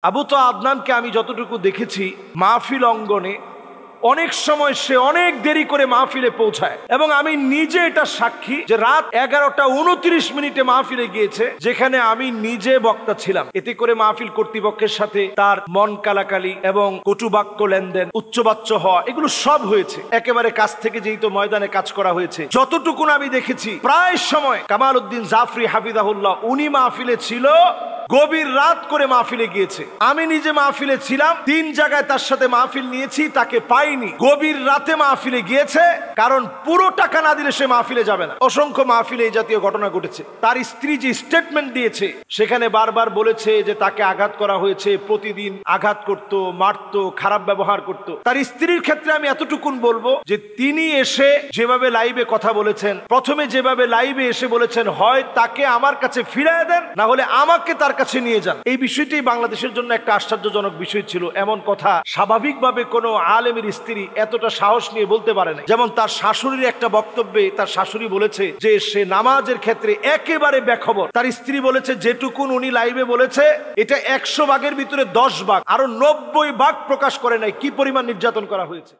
আবু তো আদনানকে আমি যতটুকু দেখেছি মাহফিল অঙ্গনে অনেক সময় সে অনেক দেরি করে মাহফিলে পৌঁছায় এবং আমি নিজে এটা সাক্ষী যে রাত 11:29 মাহফিলে গিয়েছে, যেখানে আমি নিজে বক্তা ছিলাম। এতে করে মাহফিল কর্তৃপক্ষের সাথে তার মন কালাকালি এবং কটুবাক্য লেনদেন, উচ্চবাচ্য হওয়া, এগুলো সব হয়েছে। একেবারে কাছ থেকে যেহেতু ময়দানে কাজ করা হয়েছে, যতটুকু আমি দেখেছি প্রায় সময় কামাল উদ্দিন জাফরি হাফিজাহুল্লাহ উনি মাহফিলে ছিল, গভীর রাত করে মাহফিলে গিয়েছে। আমি নিজে মাহফিলে ছিলাম, 3 জায়গায় তার সাথে মাহফিল নিয়েছি, তাকে পাইনি। গভীর রাতে মাহফিলে গিয়েছে, কারণ পুরো টাকা না দিলে সে মাহফিলে যাবে না। অসংখ্য মাহফিলে এই জাতীয় ঘটনা ঘটেছে। তার স্ত্রী যে স্টেটমেন্ট দিয়েছে সেখানে বারবার বলেছে যে তাকে আঘাত করা হয়েছে, প্রতিদিন আঘাত করত, মারত, খারাপ ব্যবহার করত। তার স্ত্রীর ক্ষেত্রে আমি এতটুকুন বলবো যে তিনি এসে যেভাবে লাইভে কথা বলেছেন, প্রথমে যেভাবে লাইভে এসে বলেছেন, হয় তাকে আমার কাছে ফিরিয়ে দেন, না হলে আমাকে তার কাছে নিয়ে যান। এই বিষয়টি বাংলাদেশের জন্য একটা আশ্চর্যজনক বিষয় ছিল। এমন কথা স্বাভাবিকভাবে কোনো আলেমের স্ত্রী এতটা সাহস নিয়ে বলতে পারে না। যেমন তার শাশুড়ির একটা বক্তব্যে তার শাশুড়ি বলেছে যে সে নামাজের ক্ষেত্রে একেবারে বেখবর। তার স্ত্রী বলেছে যেটুকুন উনি লাইভে বলেছে এটা 100 ভাগের ভিতরে 10 ভাগ, আরো 90 ভাগ প্রকাশ করে নাই কি পরিমাণ নির্যাতন করা হয়েছে।